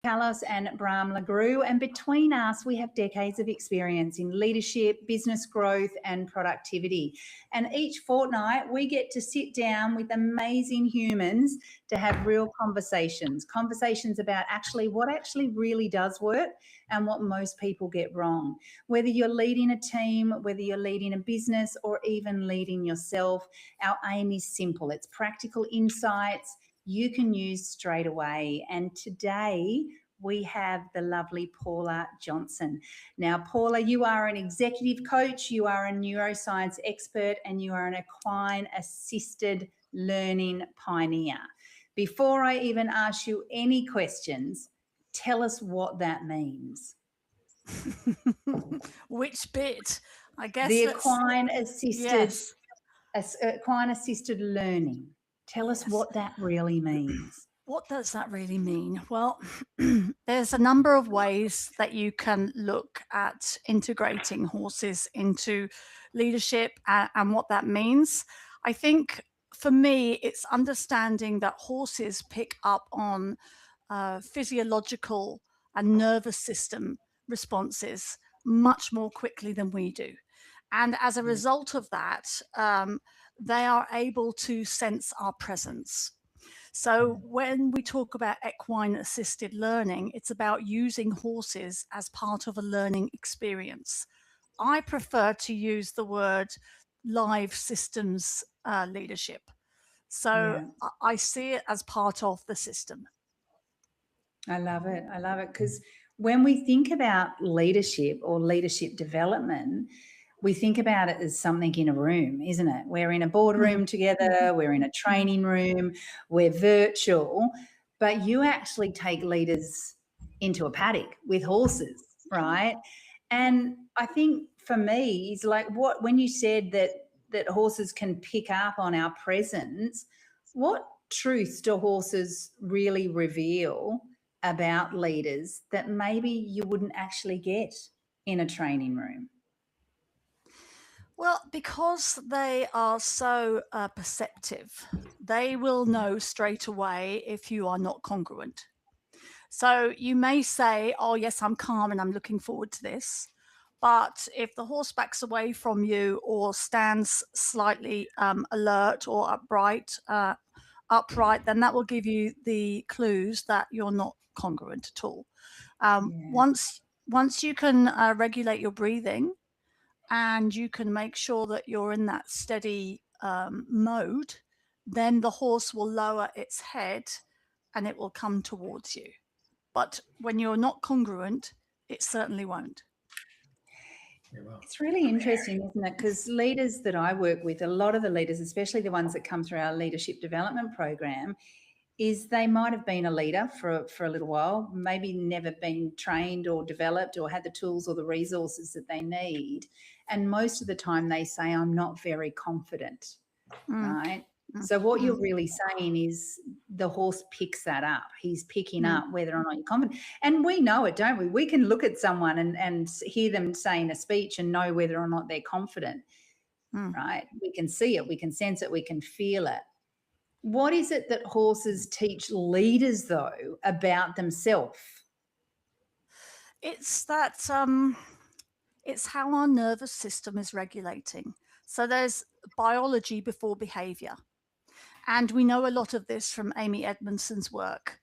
Carlos and Bram LaGrue, and between us, we have decades of experience in leadership, business growth, and productivity. And each fortnight, we get to sit down with amazing humans to have real conversations about what actually really does work and what most people get wrong. Whether you're leading a team, whether you're leading a business, or even leading yourself, our aim is simple. It's practical insights you can use straight away. And today we have the lovely Paula Johnson. Now, Paula, you are an executive coach, you are a neuroscience expert, and you are an equine assisted learning pioneer. Before I even ask you any questions, tell us what that means. Which bit? I guess the equine assisted, yes. Equine assisted learning. Tell us what that really means. What does that really mean? Well, there's a number of ways that you can look at integrating horses into leadership and what that means. I think for me, it's understanding that horses pick up on physiological and nervous system responses much more quickly than we do. And as a result of that, they are able to sense our presence. So when we talk about equine assisted learning, it's about using horses as part of a learning experience. I prefer to use the word live systems leadership. So I see it as part of the system. I love it. I love it, because when we think about leadership or leadership development, we think about it as something in a room, isn't it? We're in a boardroom together, we're in a training room, we're virtual, but you actually take leaders into a paddock with horses, right? And I think for me, it's like when you said that horses can pick up on our presence, what truths do horses really reveal about leaders that maybe you wouldn't actually get in a training room? Well, because they are so perceptive, they will know straight away if you are not congruent. So you may say, oh, yes, I'm calm and I'm looking forward to this. But if the horse backs away from you or stands slightly alert or upright, then that will give you the clues that you're not congruent at all. Once you can regulate your breathing, and you can make sure that you're in that steady mode, then the horse will lower its head and it will come towards you. But when you're not congruent, it certainly won't. It's really interesting, isn't it? Because leaders that I work with, a lot of the leaders, especially the ones that come through our leadership development program, is they might have been a leader for a little while, maybe never been trained or developed or had the tools or the resources that they need. And most of the time they say, I'm not very confident, right? So what you're really saying is the horse picks that up. He's picking up whether or not you're confident. And we know it, don't we? We can look at someone and hear them saying a speech and know whether or not they're confident, right? We can see it, we can sense it, we can feel it. What is it that horses teach leaders, though, about themselves? It's that it's how our nervous system is regulating. So there's biology before behavior. And we know a lot of this from Amy Edmondson's work,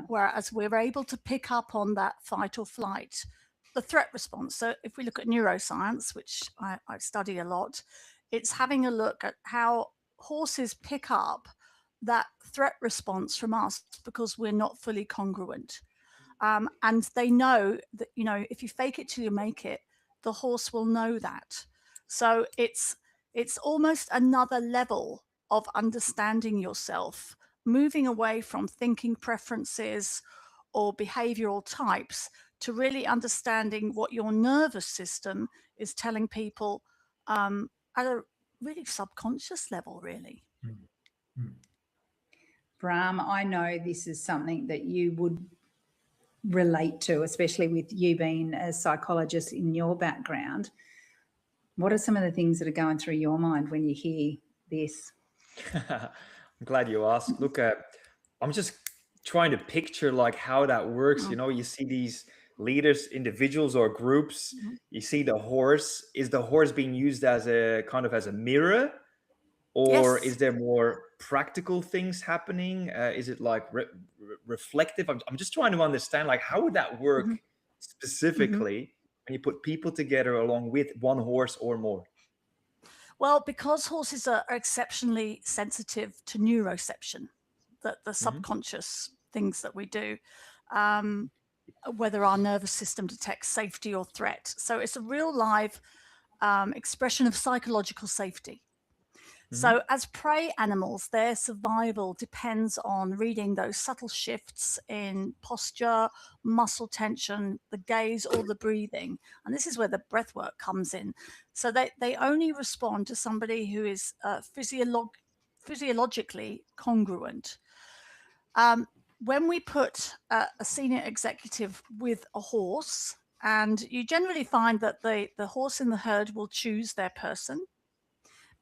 whereas we're able to pick up on that fight or flight, the threat response. So if we look at neuroscience, which I study a lot, it's having a look at how horses pick up that threat response from us because we're not fully congruent. And they know that, if you fake it till you make it, the horse will know that. So it's almost another level of understanding yourself, moving away from thinking preferences or behavioral types to really understanding what your nervous system is telling people at a really subconscious level, really. Bram, I know this is something that you would relate to, especially with you being a psychologist in your background. What are some of the things that are going through your mind when you hear this? I'm glad you asked. Look, I'm just trying to picture like how that works. You know, you see these leaders, individuals or groups. You see the horse. Is the horse being used as a kind of as a mirror, or Yes. is there more practical things happening? Is it like reflective? I'm just trying to understand, like, how would that work Mhm. specifically when you put people together along with one horse or more? Well, because horses are exceptionally sensitive to neuroception, the subconscious things that we do, um, whether our nervous system detects safety or threat. So it's a real live expression of psychological safety. So as prey animals, their survival depends on reading those subtle shifts in posture, muscle tension, the gaze, or the breathing. And this is where the breath work comes in. So they only respond to somebody who is physiologically congruent. When we put a senior executive with a horse, and you generally find that the horse in the herd will choose their person.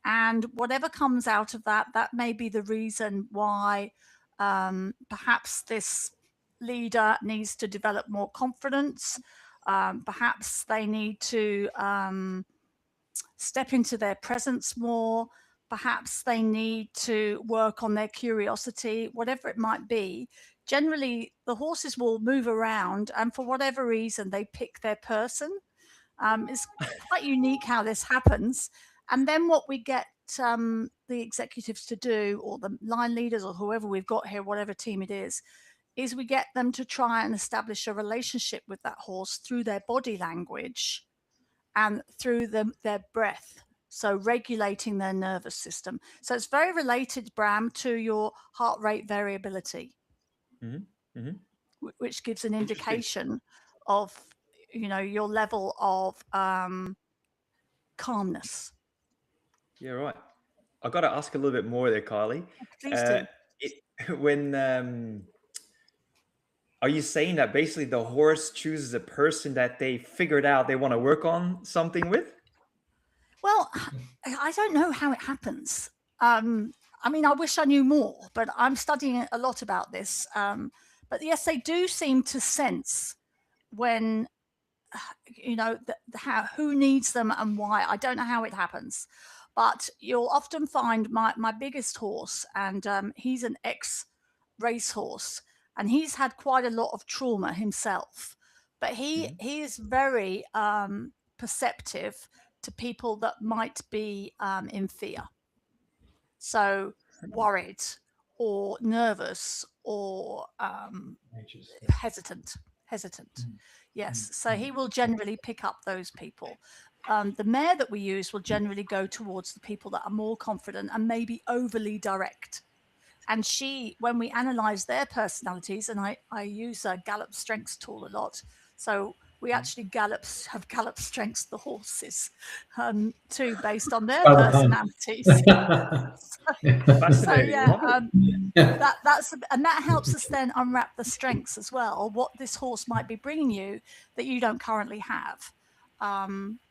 And whatever comes out of that, that may be the reason why perhaps this leader needs to develop more confidence. Perhaps they need to step into their presence more. Perhaps they need to work on their curiosity, whatever it might be. Generally, the horses will move around, and for whatever reason, they pick their person. It's quite unique how this happens. And then what we get the executives to do, or the line leaders, or whoever we've got here, whatever team it is we get them to try and establish a relationship with that horse through their body language and through their breath. So regulating their nervous system. So it's very related, Bram, to your heart rate variability, which gives an indication of, your level of calmness. Yeah, right. I've got to ask a little bit more there, Kylie. Please do. Are you saying that basically the horse chooses a person that they figured out they want to work on something with? Well, I don't know how it happens. I mean, I wish I knew more, but I'm studying a lot about this. But yes, they do seem to sense when, who needs them and why. I don't know how it happens, but you'll often find my biggest horse, and he's an ex-racehorse, and he's had quite a lot of trauma himself, but he is very perceptive to people that might be in fear. So worried or nervous or hesitant. Yes. So he will generally pick up those people. The mare that we use will generally go towards the people that are more confident and maybe overly direct. And when we analyze their personalities, and I use a Gallup strengths tool a lot. So we actually have Gallup strengths the horses too, based on their personalities. That helps us then unwrap the strengths as well, what this horse might be bringing you that you don't currently have.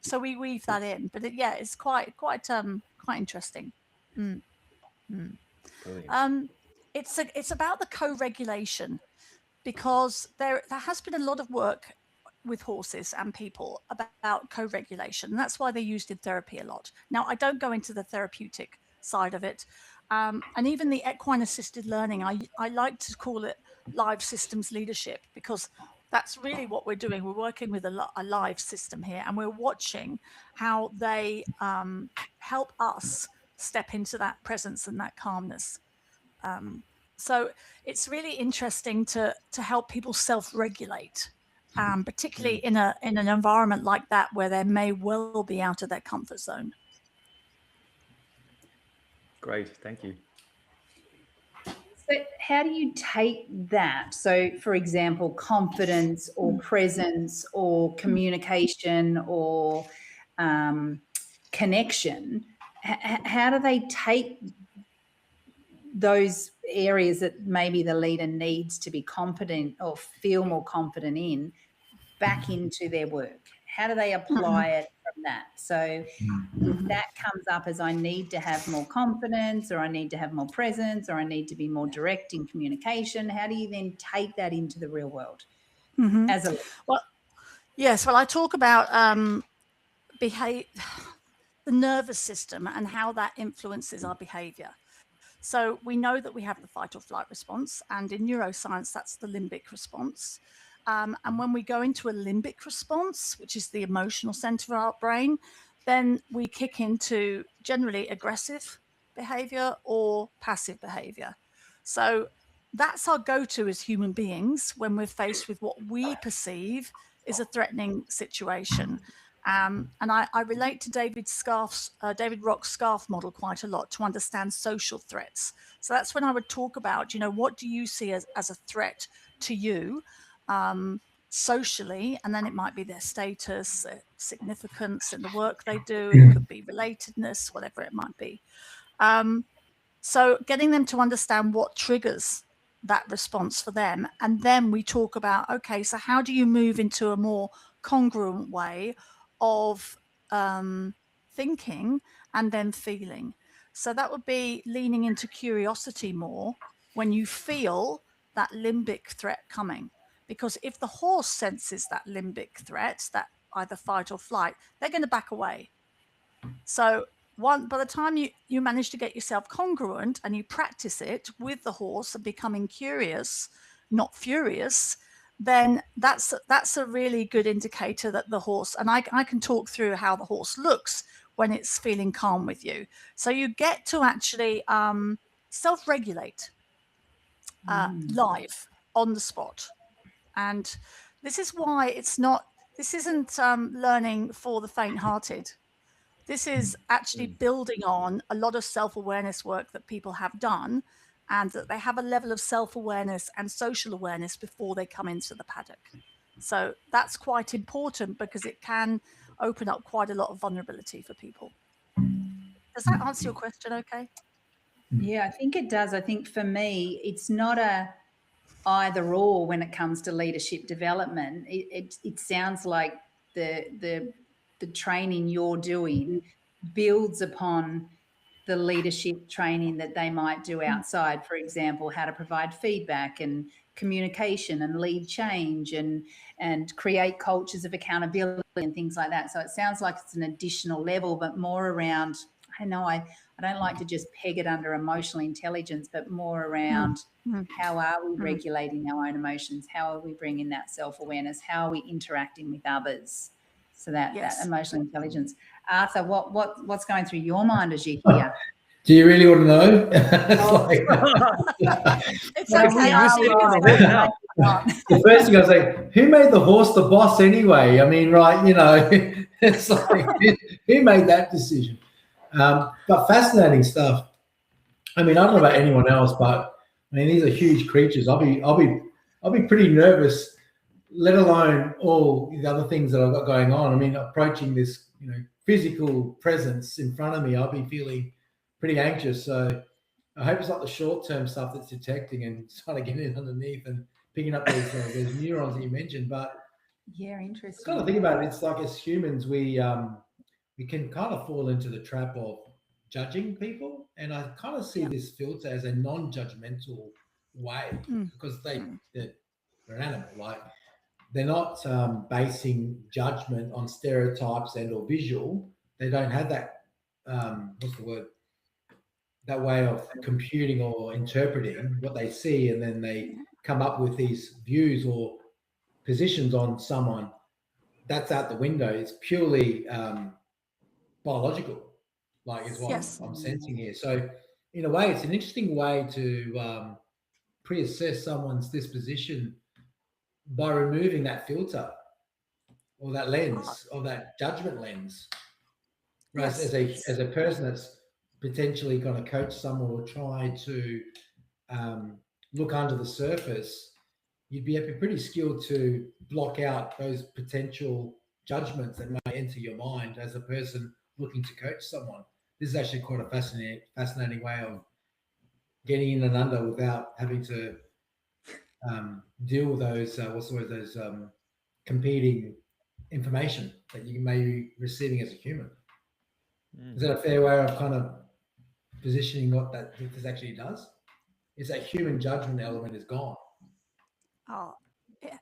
So we weave that in, but it's quite interesting. It's about the co-regulation, because there has been a lot of work with horses and people about co-regulation, and that's why they're used in therapy a lot. Now, I don't go into the therapeutic side of it, and even the equine assisted learning, I like to call it live systems leadership, because that's really what we're doing. We're working with a live system here, and we're watching how they help us step into that presence and that calmness. So it's really interesting to help people self-regulate, particularly in an environment like that where they may well be out of their comfort zone. Great, thank you. So how do you take that? So, for example, confidence or presence or communication or connection, how do they take those areas that maybe the leader needs to be competent or feel more confident in back into their work? How do they apply it from that? So if that comes up as I need to have more confidence, or I need to have more presence, or I need to be more direct in communication, how do you then take that into the real world as a leader? Well, yes. Well, I talk about the nervous system and how that influences our behavior. So we know that we have the fight or flight response, and in neuroscience, that's the limbic response. And when we go into a limbic response, which is the emotional center of our brain, then we kick into generally aggressive behavior or passive behavior. So that's our go-to as human beings when we're faced with what we perceive is a threatening situation. And I relate to David Rock's SCARF model quite a lot to understand social threats. So that's when I would talk about, what do you see as a threat to you socially? And then it might be their status, significance in the work they do. It could be relatedness, whatever it might be. So getting them to understand what triggers that response for them. And then we talk about, okay, so how do you move into a more congruent way of thinking and then feeling? So that would be leaning into curiosity more when you feel that limbic threat coming. Because if the horse senses that limbic threat, that either fight or flight, they're going to back away. So by the time you manage to get yourself congruent and you practice it with the horse and becoming curious, not furious, then that's a really good indicator that the horse, and I can talk through how the horse looks when it's feeling calm with you. So you get to actually self-regulate live on the spot. And this is why this isn't learning for the faint-hearted. This is actually building on a lot of self-awareness work that people have done, and that they have a level of self-awareness and social awareness before they come into the paddock. So that's quite important because it can open up quite a lot of vulnerability for people. Does that answer your question okay? Yeah, I think it does. I think for me, it's not a either or when it comes to leadership development. It sounds like the training you're doing builds upon the leadership training that they might do outside. For example, how to provide feedback and communication and lead change and create cultures of accountability and things like that. So it sounds like it's an additional level, but more around, I don't like to just peg it under emotional intelligence, but more around how are we regulating our own emotions? How are we bringing that self-awareness? How are we interacting with others? So that emotional intelligence. Arthur, what's going through your mind as you hear? Do you really want to know? It's okay. The first thing I was like, who made the horse the boss anyway? I mean, right, it's like, who made that decision? But fascinating stuff. I mean, I don't know about anyone else, but I mean, these are huge creatures. I'll be pretty nervous, let alone all the other things that I've got going on. I mean, approaching this, physical presence in front of me, I'll be feeling pretty anxious. So I hope it's not the short-term stuff that's detecting and trying to get in underneath and picking up those neurons that you mentioned. But yeah, interesting. Kind of think about it. It's like as humans, we can kind of fall into the trap of judging people, and I kind of see this filter as a non-judgmental way because they're an animal. Like they're not basing judgment on stereotypes and or visual. They don't have that what's the word? That way of computing or interpreting what they see, and then they come up with these views or positions on someone. That's out the window. It's purely biological, like is what I'm sensing here. So in a way, it's an interesting way to pre-assess someone's disposition by removing that filter or that lens or that judgment lens. Right? As a person that's potentially going to coach someone or try to look under the surface, you'd be pretty skilled to block out those potential judgments that may enter your mind as a person looking to coach someone. This is actually quite a fascinating way of getting in and under without having to deal with those competing information that you may be receiving as a human. Mm. Is that a fair way of kind of positioning what this actually does? Is that human judgment element is gone? Oh,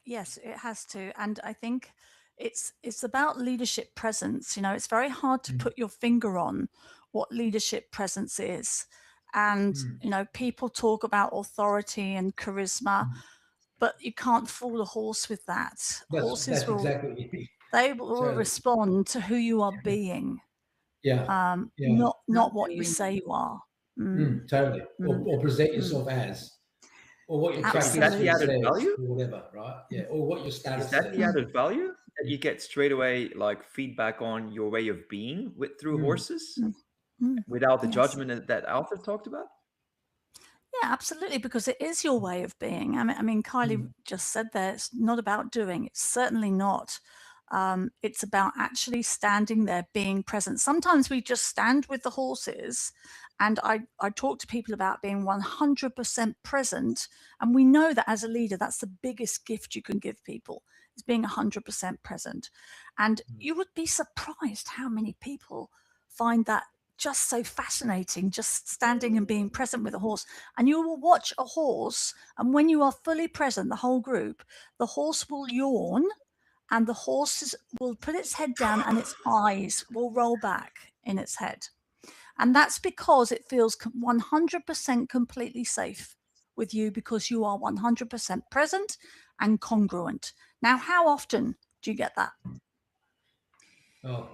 yes, it has to. And I think it's about leadership presence. You know, it's very hard to put your finger on what leadership presence is. And, you know, people talk about authority and charisma, but you can't fool a horse with that. Horses That's will, exactly what you mean. they will respond to who you are being. Yeah. Not what you say you are. Totally. Or present yourself as. Or what your practice Is that the added says, value? or whatever, right? Yeah. Or what your status Is that says. the added value that you get straight away, like feedback on your way of being through horses, without the judgment that Alfred talked about? Yeah, absolutely, because it is your way of being. I mean, Kylie just said there, it's not about doing. It's certainly not. It's about actually standing there, being present. Sometimes we just stand with the horses, and I talk to people about being 100% present. And we know that as a leader, that's the biggest gift you can give people, is being 100% present. And you would be surprised how many people find that just so fascinating, just standing and being present with a horse. And you will watch a horse, and when you are fully present, the whole group, the horse will yawn, and the horse will put its head down and its eyes will roll back in its head. And that's because it feels 100% completely safe with you, because you are 100% present and congruent. Now, how often do you get that? Oh,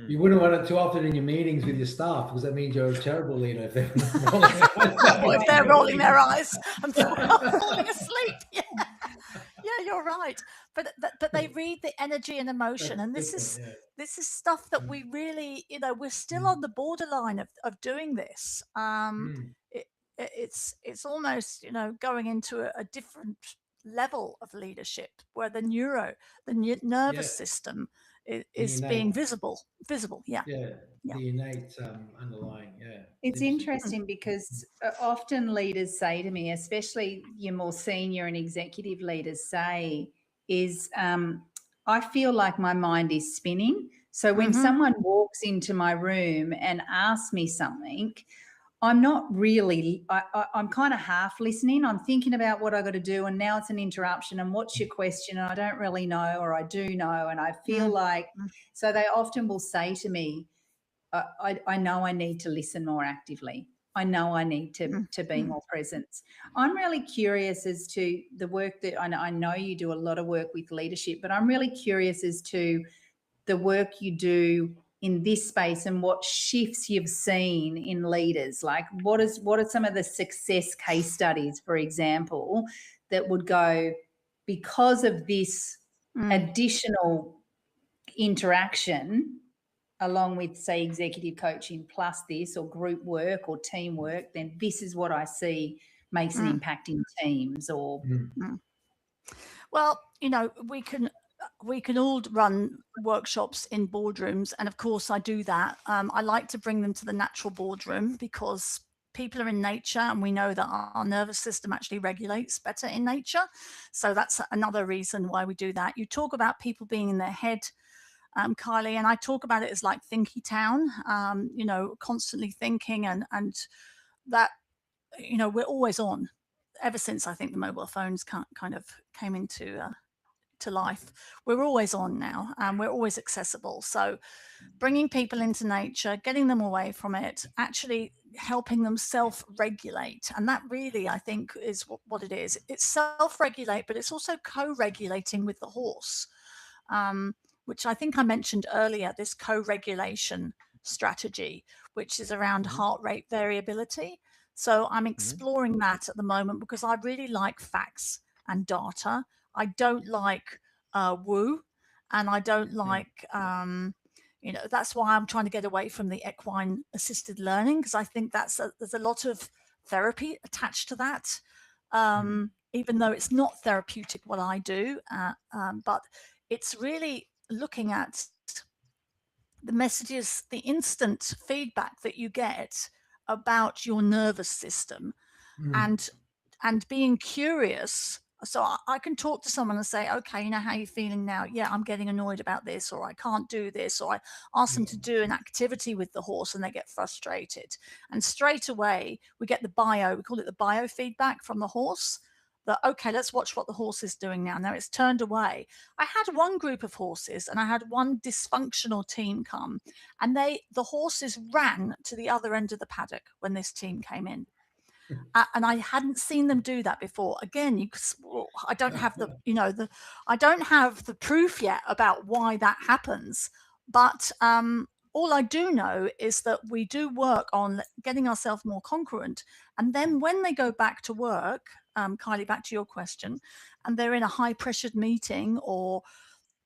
you wouldn't want it too often in your meetings with your staff, because that means you're a terrible leader. If they're rolling their eyes and falling asleep. Yeah, you're right. But they read the energy and emotion, and this is stuff that we really, you know, we're still on the borderline of doing this. It's almost, you know, going into a different level of leadership, where the nervous system is being visible. The innate underlying. It's interesting because often leaders say to me, especially your more senior and executive leaders say, is I feel like my mind is spinning. So when someone walks into my room and asks me something, I'm not really, I'm kind of half listening. I'm thinking about what I got to do, and now it's an interruption, and what's your question? And I don't really know, or I do know. And I feel like, so they often will say to me, I know I need to listen more actively. I know I need to be more present. I'm really curious as to the work that I know you do a lot of work with leadership, but I'm really curious as to the work you do in this space and what shifts you've seen in leaders. Like what are some of the success case studies, for example, that would go, because of this additional interaction, along with, say, executive coaching plus this, or group work or teamwork, then this is what I see makes an impact in teams or... Well, you know, we can all run workshops in boardrooms. And of course I do that. I like to bring them to the natural boardroom, because people are in nature, and we know that our nervous system actually regulates better in nature. So that's another reason why we do that. You talk about people being in their head, Kylie, and I talk about it as like thinky town, you know, constantly thinking, and that, you know, we're always on. Ever since I think the mobile phones kind of came into to life, we're always on now, and we're always accessible. So bringing people into nature, getting them away from it, actually helping them self-regulate. And that really, I think, is what it is. It's self-regulate, but it's also co-regulating with the horse, which I think I mentioned earlier, this co-regulation strategy, which is around heart rate variability. So I'm exploring that at the moment, because I really like facts and data. I don't like woo, and I don't like, you know, that's why I'm trying to get away from the equine assisted learning, because I think there's a lot of therapy attached to that, even though it's not therapeutic what I do, but it's really looking at the messages, the instant feedback that you get about your nervous system, and being curious. So I can talk to someone and say, okay, you know, how you feeling now? Yeah, I'm getting annoyed about this, or I can't do this, or I ask them to do an activity with the horse and they get frustrated. And straight away we get we call it the biofeedback from the horse, that, okay, let's watch what the horse is doing now. Now it's turned away. I had one group of horses and I had one dysfunctional team come, and the horses ran to the other end of the paddock when this team came in. And I hadn't seen them do that before. Again, I don't have I don't have the proof yet about why that happens. But all I do know is that we do work on getting ourselves more congruent. And then when they go back to work, Kylie, back to your question, and they're in a high pressured meeting, or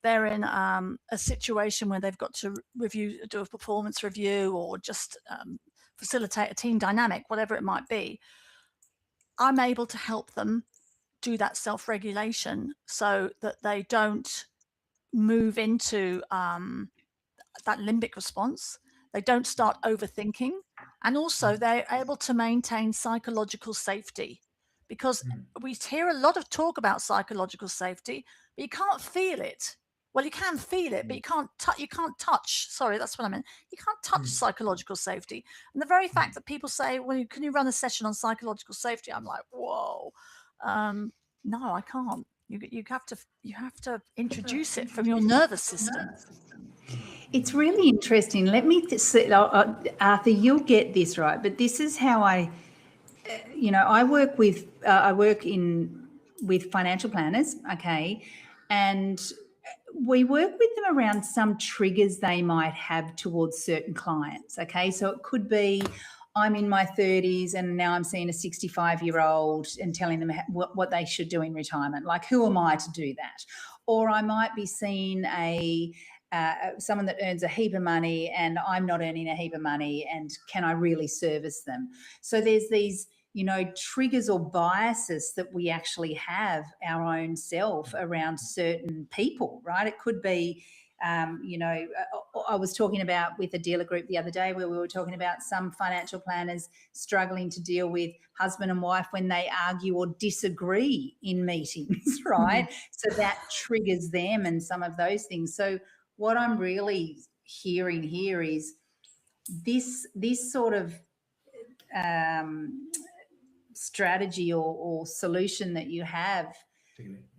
they're in a situation where they've got to do a performance review, or just facilitate a team dynamic, whatever it might be, I'm able to help them do that self-regulation so that they don't move into that limbic response. They don't start overthinking. And also they're able to maintain psychological safety, because we hear a lot of talk about psychological safety, but you can't feel it. Well, you can feel it, but you can't touch. Sorry, that's what I meant. You can't touch psychological safety. And the very fact that people say, well, can you run a session on psychological safety? I'm like, whoa, no, I can't. You have to introduce it from your nervous system. It's really interesting. Let me Arthur, you'll get this right, but this is how I work with financial planners, okay, and we work with them around some triggers they might have towards certain clients, okay? So it could be, I'm in my 30s and now I'm seeing a 65-year-old and telling them what they should do in retirement. Like, who am I to do that? Or I might be seeing someone that earns a heap of money and I'm not earning a heap of money, and can I really service them? So there's these triggers or biases that we actually have our own self around certain people, right? It could be, I was talking about with a dealer group the other day where we were talking about some financial planners struggling to deal with husband and wife when they argue or disagree in meetings, right? So that triggers them and some of those things. So what I'm really hearing here is this sort of strategy or solution that you have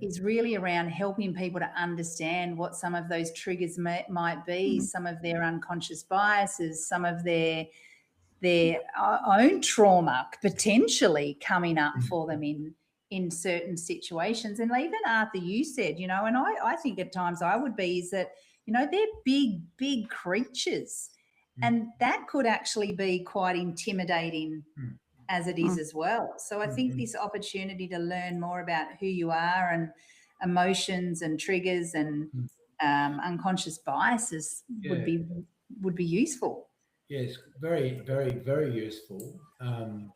is really around helping people to understand what some of those triggers might be, some of their unconscious biases, some of their own trauma potentially coming up for them in certain situations. And even Arthur, you said, and I think at times I would be, is that, they're big creatures, and that could actually be quite intimidating as it is as well. So I think this opportunity to learn more about who you are and emotions and triggers and unconscious biases would be useful. Yes, very, very, very useful. And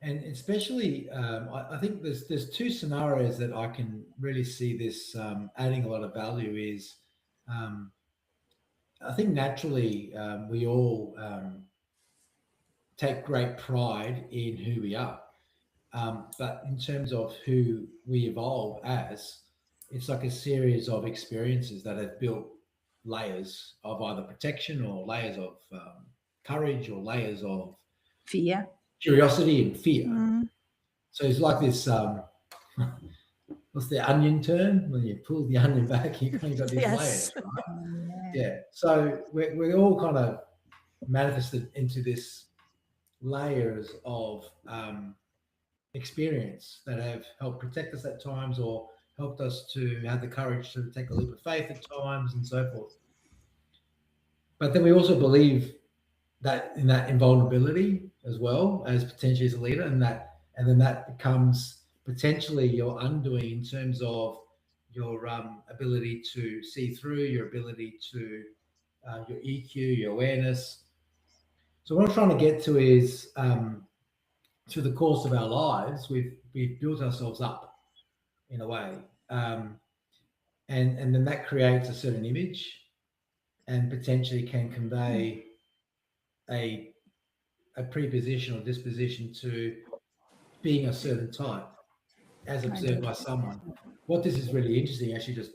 especially, I think there's two scenarios that I can really see this adding a lot of value is, I think naturally we all take great pride in who we are. But in terms of who we evolve as, it's like a series of experiences that have built layers of either protection or layers of courage or layers of fear, curiosity and fear. So it's like this, what's the onion term? When you pull the onion back, you kind of got these layers, right? Yeah. So we're all kind of manifested into this layers of experience that have helped protect us at times, or helped us to have the courage to take a leap of faith at times, and so forth. But then we also believe that in that invulnerability as well as potentially as a leader, and then that becomes potentially your undoing in terms of your ability to see through, your ability to your EQ, your awareness. So what I'm trying to get to is through the course of our lives, we've built ourselves up in a way, and then that creates a certain image, and potentially can convey a preposition or disposition to being a certain type. as observed by someone. What this is really interesting, actually, just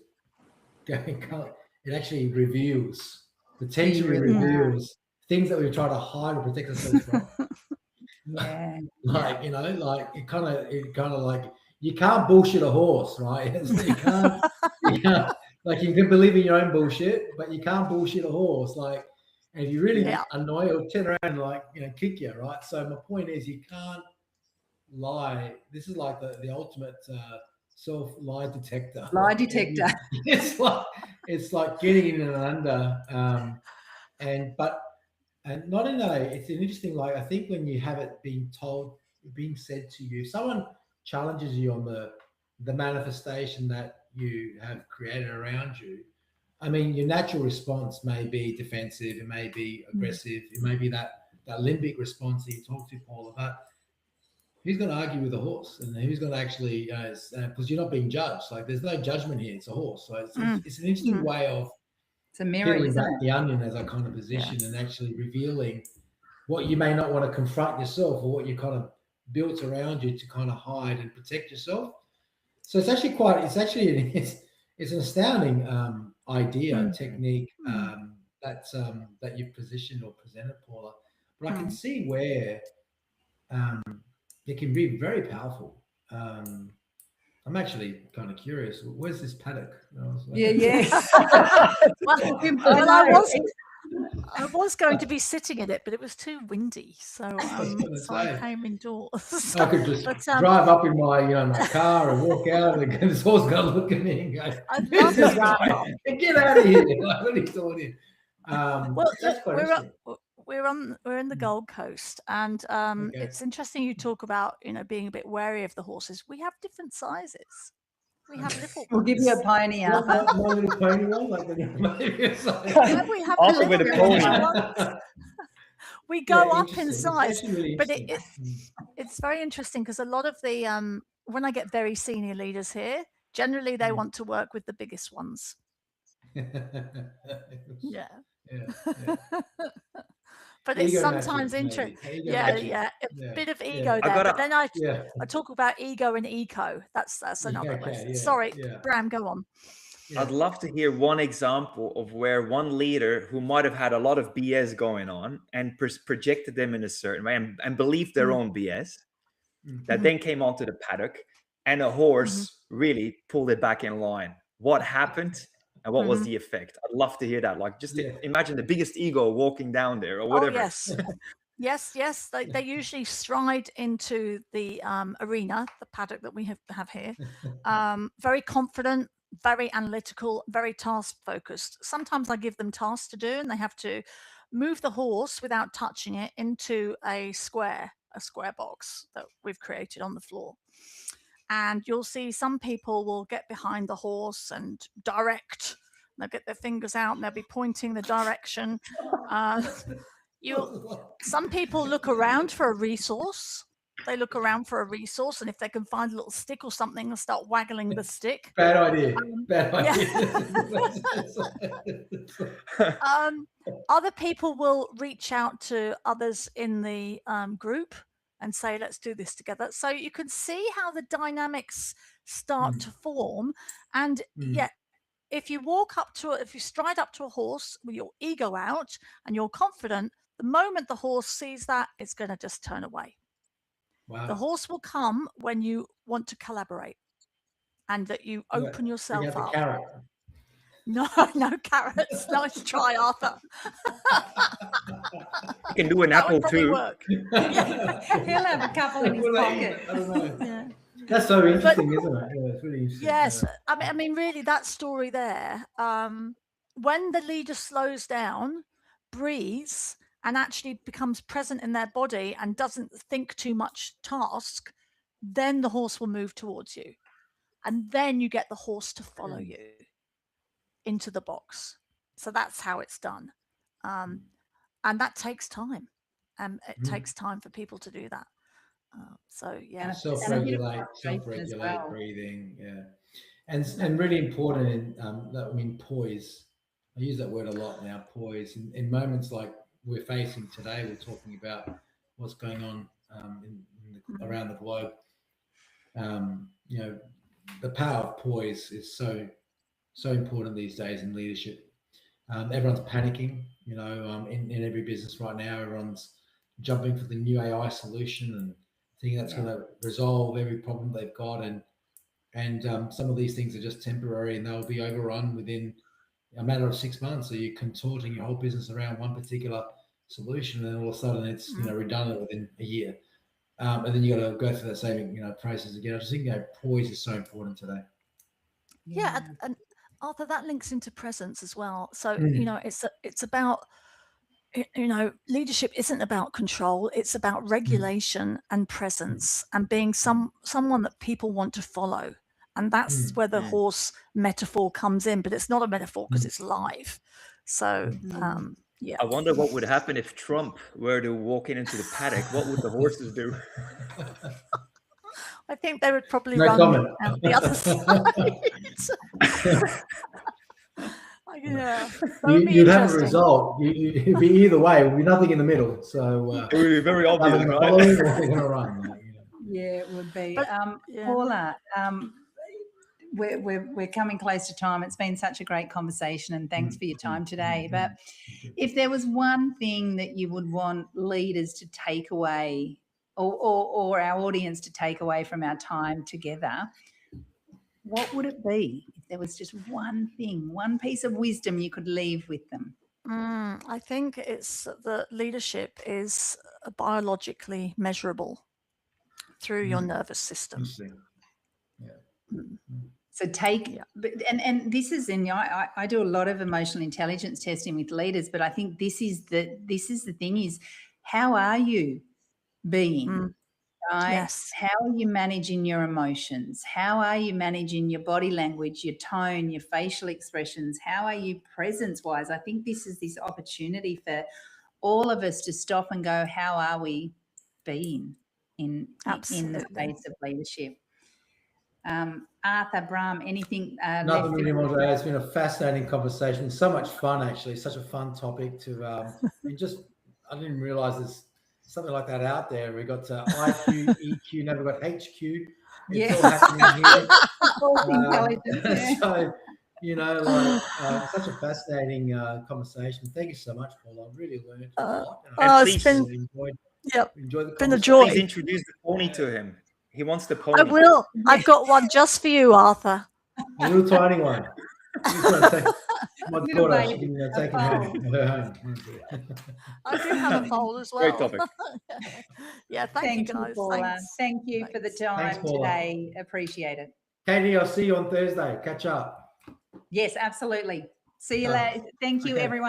it actually reveals, potentially reveals things that we try to hide or protect ourselves from. Yeah. Like, you know, like it kind of like, you can't bullshit a horse, right? you can't, like, you can believe in your own bullshit, but you can't bullshit a horse. Like, and if you really annoy or turn around and, like, you know, kick you, right? So my point is, you can't lie. This is like the ultimate self lie detector. Lie detector. It's like getting in and under, and not in a. It's an interesting, like, I think when you have it being said to you, someone challenges you on the manifestation that you have created around you. I mean, your natural response may be defensive, it may be aggressive, it may be that limbic response that you talk to, Paula, but who's going to argue with a horse, and who's going to actually, because you're not being judged. Like, there's no judgment here. It's a horse. So it's an interesting way of it's a mirror, peeling isn't back it? the onion, as I kind of position, and actually revealing what you may not want to confront yourself, or what you kind of built around you to kind of hide and protect yourself. So it's actually it's an astounding idea, technique that you've positioned or presented, Paula. But I can see where it can be very powerful. I'm actually kind of curious. Where's this paddock? I was going to be sitting in it, but it was too windy, so I came indoors. I could just drive up in my car and walk out, and this horse going to look at me and go, "Get out of here!" Like, what are you doing? That's quite interesting. We're in the Gold Coast, and it's interesting you talk about, you know, being a bit wary of the horses. We have different sizes. We have little. We'll give you a pony, Arthur. My little pony one, like we have also with a pony. We go up in size, really, but it's very interesting because a lot of the when I get very senior leaders here, generally they want to work with the biggest ones. Yeah. But ego, it's sometimes interesting. A bit of ego there. But then I talk about ego and eco. That's another way. Sorry, Bram, go on. I'd love to hear one example of where one leader who might have had a lot of BS going on and projected them in a certain way and believed their own BS, that then came onto the paddock and a horse really pulled it back in line. What happened? And what was the effect? I'd love to hear that. Like, just imagine the biggest ego walking down there or whatever. Oh, yes. They usually stride into the arena, the paddock that we have here. Very confident, very analytical, very task focused. Sometimes I give them tasks to do, and they have to move the horse without touching it into a square box that we've created on the floor. And you'll see some people will get behind the horse and direct. They'll get their fingers out and they'll be pointing the direction. Some people look around for a resource. They look around for a resource, and if they can find a little stick or something, they'll start waggling the stick. Bad idea. Bad idea. Other people will reach out to others in the group and say, let's do this together. So you can see how the dynamics start to form. And if you stride up to a horse with your ego out and you're confident, the moment the horse sees that, it's going to just turn away. Wow. The horse will come when you want to collaborate and that you open yourself up. Carrot. No carrots. Nice try, Arthur. You can do an apple too. He'll have a couple in his pocket. I don't know. Yeah. That's so interesting, isn't it? Yeah, it's really interesting. Yes, I mean, really, that story there. When the leader slows down, breathes, and actually becomes present in their body and doesn't think too much task, then the horse will move towards you, and then you get the horse to follow you into the box. So that's how it's done, and that takes time. It takes time for people to do that. Self-regulate, breathing, and really important in poise. I use that word a lot now, poise. In moments like we're facing today, we're talking about what's going on around the globe. the power of poise is so important these days in leadership. Everyone's panicking, in every business right now. Everyone's jumping for the new AI solution and thinking that's going to resolve every problem they've got. And some of these things are just temporary, and they'll be overrun within a matter of 6 months. So you're contorting your whole business around one particular solution, and all of a sudden it's redundant within a year. And then you got to go through that same process again. I just think poise is so important today. Yeah, and Arthur, that links into presence as well. So it's about leadership isn't about control; it's about regulation and presence, and being someone that people want to follow. And that's where the horse metaphor comes in, but it's not a metaphor because it's live. So yeah. I wonder what would happen if Trump were to walk into the paddock. What would the horses do? I think they would probably No run comment. out the other side. Yeah, you'd have a result. It'd be either way. It would be nothing in the middle. So it would be very obvious, right? Following, or they're going to run. Yeah, it would be. But, Paula, we're coming close to time. It's been such a great conversation, and thanks for your time today. But if there was one thing that you would want leaders to take away, or our audience to take away from our time together, what would it be? If there was just one thing, one piece of wisdom you could leave with them. I think it's that leadership is biologically measurable through your nervous system. So and this is I do a lot of emotional intelligence testing with leaders, but I think this is the thing is, how are you being? Right? Yes. How are you managing your emotions? How are you managing your body language, your tone, your facial expressions? How are you presence-wise? I think this is this opportunity for all of us to stop and go, how are we being in the space of leadership? Arthur, Bram, anything? Nothing really more to add. It's been a fascinating conversation. So much fun, actually. Such a fun topic to I didn't realise there's something like that out there. We got IQ, EQ, now we've got HQ. It's all happening here. So, such a fascinating conversation. Thank you so much, Paul. I really learned a lot. It's been enjoyed the been a joy. Please introduce the pony to him. He wants the pony. I will. I've got one just for you, Arthur. A little tiny one. My daughter, she can take her home. I do have a foal as well. Great topic. Yeah, thank you guys. Paula. Thank you for the time Thanks, today. Appreciate it. Katie, I'll see you on Thursday. Catch up. Yes, absolutely. See you later. Thank you, everyone.